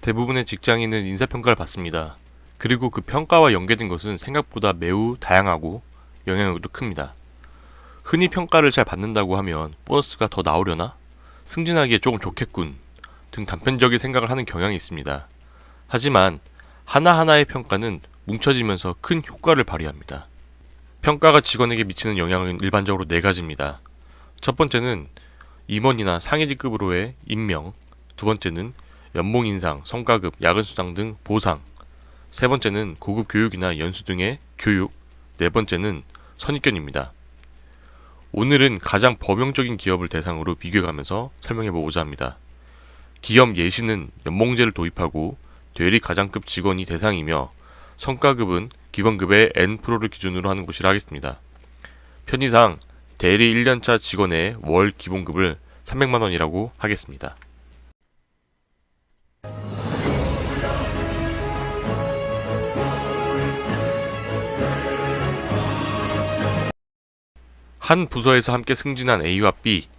대부분의 직장인은 인사평가를 받습니다. 그리고 그 평가와 연계된 것은 생각보다 매우 다양하고 영향력도 큽니다. 흔히 평가를 잘 받는다고 하면 보너스가 더 나오려나? 승진하기에 조금 좋겠군 등 단편적인 생각을 하는 경향이 있습니다. 하지만 하나하나의 평가는 뭉쳐지면서 큰 효과를 발휘합니다. 평가가 직원에게 미치는 영향은 일반적으로 네 가지입니다. 첫 번째는 임원이나 상위직급으로의 임명, 두 번째는 연봉 인상, 성과급, 야근 수당 등 보상, 세 번째는 고급 교육이나 연수 등의 교육, 네 번째는 선입견입니다. 오늘은 가장 범용적인 기업을 대상으로 비교해가면서 설명해보고자 합니다. 기업 예시는 연봉제를 도입하고 대리 과장급 직원이 대상이며 성과급은 기본급의 N프로를 기준으로 하는 곳이라 하겠습니다. 편의상 대리 1년차 직원의 월 기본급을 300만원이라고 하겠습니다. 한 부서에서 함께 승진한 A와 B,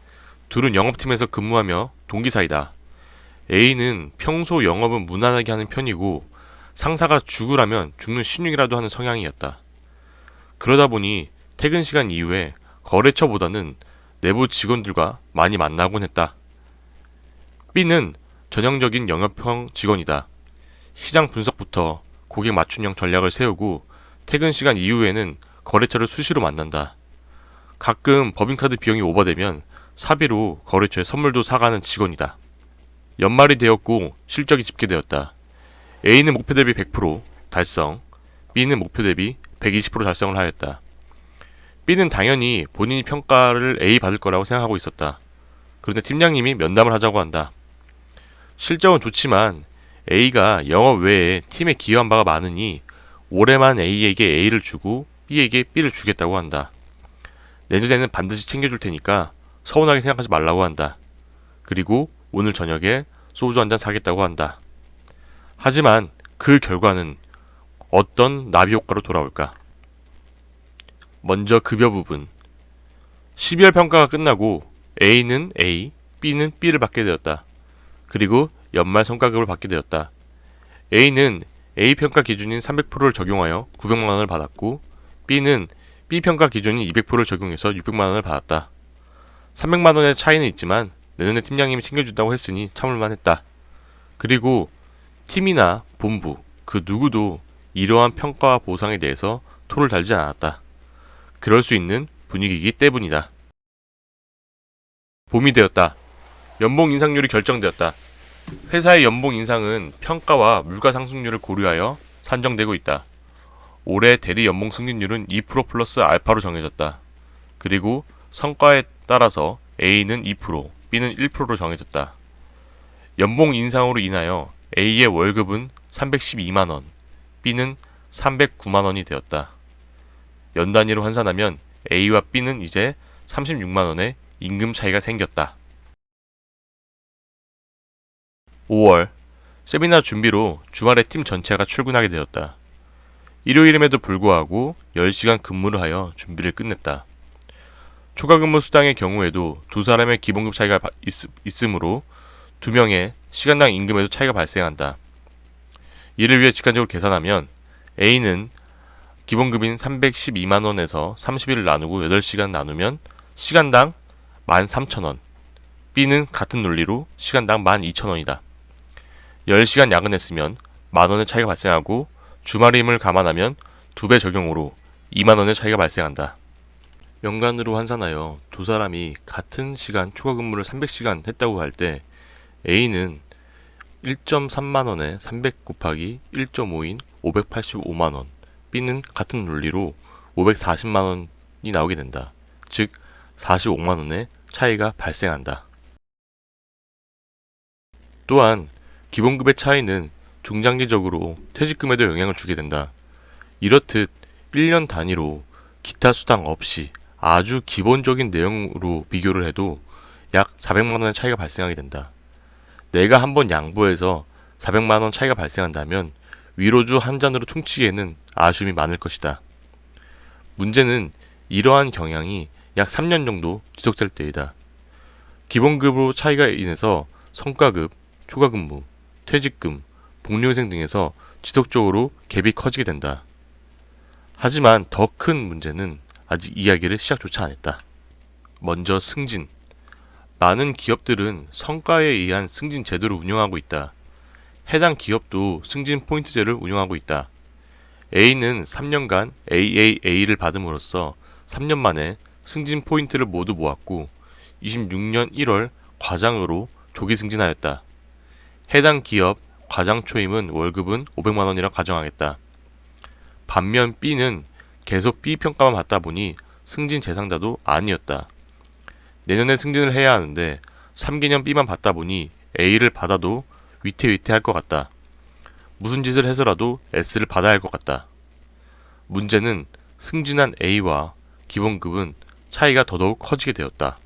둘은 영업팀에서 근무하며 동기 사이다. A는 평소 영업은 무난하게 하는 편이고 상사가 죽으라면 죽는 신용이라도 하는 성향이었다. 그러다 보니 퇴근 시간 이후에 거래처보다는 내부 직원들과 많이 만나곤 했다. B는 전형적인 영업형 직원이다. 시장 분석부터 고객 맞춤형 전략을 세우고 퇴근 시간 이후에는 거래처를 수시로 만난다. 가끔 법인카드 비용이 오버되면 사비로 거래처에 선물도 사가는 직원이다. 연말이 되었고 실적이 집계되었다. A는 목표 대비 100% 달성, B는 목표 대비 120% 달성을 하였다. B는 당연히 본인이 평가를 A 받을 거라고 생각하고 있었다. 그런데 팀장님이 면담을 하자고 한다. 실적은 좋지만 A가 영업 외에 팀에 기여한 바가 많으니 올해만 A에게 A를 주고 B에게 B를 주겠다고 한다. 내년에는 반드시 챙겨줄 테니까 서운하게 생각하지 말라고 한다. 그리고 오늘 저녁에 소주 한잔 사겠다고 한다. 하지만 그 결과는 어떤 나비 효과로 돌아올까? 먼저 급여 부분. 12월 평가가 끝나고 A는 A, B는 B를 받게 되었다. 그리고 연말 성과급을 받게 되었다. A는 A 평가 기준인 300%를 적용하여 900만원을 받았고 B는 B 평가 기준인 200%를 적용해서 600만원을 받았다. 300만원의 차이는 있지만 내년에 팀장님이 챙겨준다고 했으니 참을만 했다. 그리고 팀이나 본부 그 누구도 이러한 평가와 보상에 대해서 토를 달지 않았다. 그럴 수 있는 분위기이기 때문이다. 봄이 되었다. 연봉 인상률이 결정되었다. 회사의 연봉 인상은 평가와 물가 상승률을 고려하여 산정되고 있다. 올해 대리 연봉 승진률은 2% 플러스 알파로 정해졌다. 그리고 성과에 따라서 A는 2%, B는 1%로 정해졌다. 연봉 인상으로 인하여 A의 월급은 312만원, B는 309만원이 되었다. 연 단위로 환산하면 A와 B는 이제 36만원의 임금 차이가 생겼다. 5월, 세미나 준비로 주말에 팀 전체가 출근하게 되었다. 일요일임에도 불구하고 10시간 근무를 하여 준비를 끝냈다. 초과 근무 수당의 경우에도 두 사람의 기본급 차이가 있으므로 두 명의 시간당 임금에도 차이가 발생한다. 이를 위해 직관적으로 계산하면 A는 기본급인 312만원에서 30일을 나누고 8시간 나누면 시간당 13,000원, B는 같은 논리로 시간당 12,000원이다. 10시간 야근했으면 만원의 차이가 발생하고 주말임을 감안하면 2배 적용으로 2만원의 차이가 발생한다. 연간으로 환산하여 두 사람이 같은 시간 초과 근무를 300시간 했다고 할 때 A는 1.3만원에 300 곱하기 1.5인 585만원, B는 같은 논리로 540만원이 나오게 된다. 즉 45만원의 차이가 발생한다. 또한 기본급의 차이는 중장기적으로 퇴직금에도 영향을 주게 된다. 이렇듯 1년 단위로 기타 수당 없이 아주 기본적인 내용으로 비교를 해도 약 400만원의 차이가 발생하게 된다. 내가 한번 양보해서 400만원 차이가 발생한다면 위로주 한 잔으로 퉁치기에는 아쉬움이 많을 것이다. 문제는 이러한 경향이 약 3년 정도 지속될 때이다. 기본급으로 차이가 인해서 성과급, 초과근무, 퇴직금, 복리후생 등에서 지속적으로 갭이 커지게 된다. 하지만 더 큰 문제는 아직 이야기를 시작조차 안 했다. 먼저 승진. 많은 기업들은 성과에 의한 승진 제도를 운영하고 있다. 해당 기업도 승진 포인트제를 운영하고 있다. A는 3년간 AAA를 받음으로써 3년 만에 승진 포인트를 모두 모았고 26년 1월 과장으로 조기 승진하였다. 해당 기업 과장 초임은 월급은 500만 원이라 가정하겠다. 반면 B는 계속 B 평가만 받다 보니 승진 대상자도 아니었다. 내년에 승진을 해야 하는데 3개년 B만 받다 보니 A를 받아도 위태위태할 것 같다. 무슨 짓을 해서라도 S를 받아야 할 것 같다. 문제는 승진한 A와 기본급은 차이가 더더욱 커지게 되었다.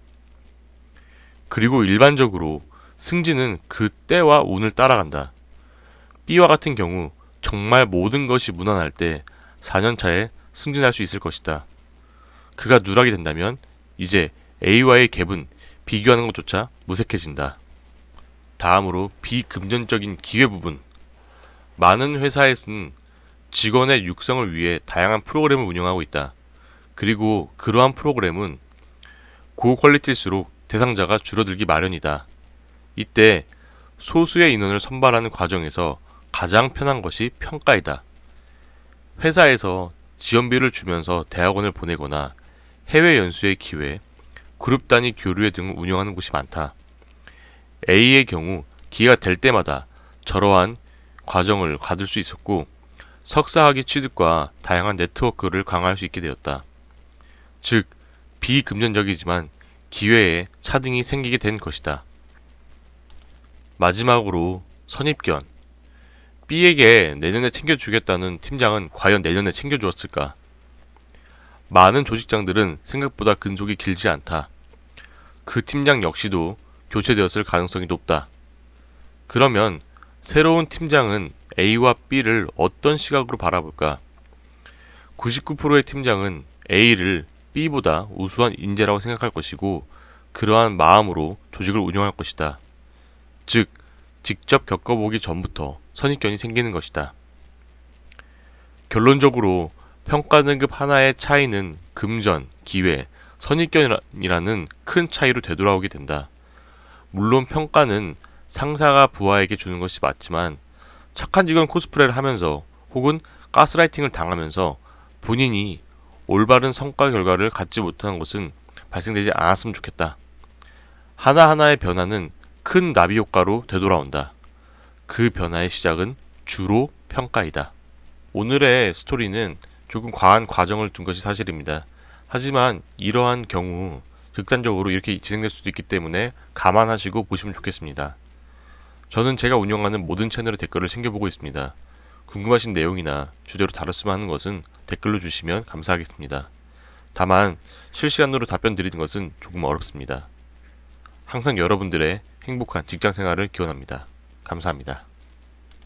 그리고 일반적으로 승진은 그 때와 운을 따라간다. B와 같은 경우 정말 모든 것이 무난할 때 4년차에 승진할 수 있을 것이다. 그가 누락이 된다면 이제 A와의 갭은 비교하는 것조차 무색해진다. 다음으로 비금전적인 기회 부분. 많은 회사에서는 직원의 육성을 위해 다양한 프로그램을 운영하고 있다. 그리고 그러한 프로그램은 고퀄리티일수록 대상자가 줄어들기 마련이다. 이때 소수의 인원을 선발하는 과정에서 가장 편한 것이 평가이다. 회사에서 지원비를 주면서 대학원을 보내거나 해외 연수의 기회, 그룹 단위 교류회 등을 운영하는 곳이 많다. A의 경우 기회가 될 때마다 저러한 과정을 받을 수 있었고 석사학위 취득과 다양한 네트워크를 강화할 수 있게 되었다. 즉, 비금전적이지만 기회에 차등이 생기게 된 것이다. 마지막으로 선입견. B에게 내년에 챙겨주겠다는 팀장은 과연 내년에 챙겨주었을까? 많은 조직장들은 생각보다 근속이 길지 않다. 그 팀장 역시도 교체되었을 가능성이 높다. 그러면 새로운 팀장은 A와 B를 어떤 시각으로 바라볼까? 99%의 팀장은 A를 B보다 우수한 인재라고 생각할 것이고 그러한 마음으로 조직을 운영할 것이다. 즉, 직접 겪어보기 전부터 선입견이 생기는 것이다. 결론적으로 평가 등급 하나의 차이는 금전, 기회, 선입견이라는 큰 차이로 되돌아오게 된다. 물론 평가는 상사가 부하에게 주는 것이 맞지만 착한 직원 코스프레를 하면서 혹은 가스라이팅을 당하면서 본인이 올바른 성과 결과를 갖지 못하는 것은 발생되지 않았으면 좋겠다. 하나하나의 변화는 큰 나비 효과로 되돌아온다. 그 변화의 시작은 주로 평가이다. 오늘의 스토리는 조금 과한 과정을 둔 것이 사실입니다. 하지만 이러한 경우 극단적으로 이렇게 진행될 수도 있기 때문에 감안하시고 보시면 좋겠습니다. 저는 제가 운영하는 모든 채널의 댓글을 챙겨보고 있습니다. 궁금하신 내용이나 주제로 다뤘으면 하는 것은 댓글로 주시면 감사하겠습니다. 다만 실시간으로 답변 드리는 것은 조금 어렵습니다. 항상 여러분들의 행복한 직장 생활을 기원합니다. 감사합니다.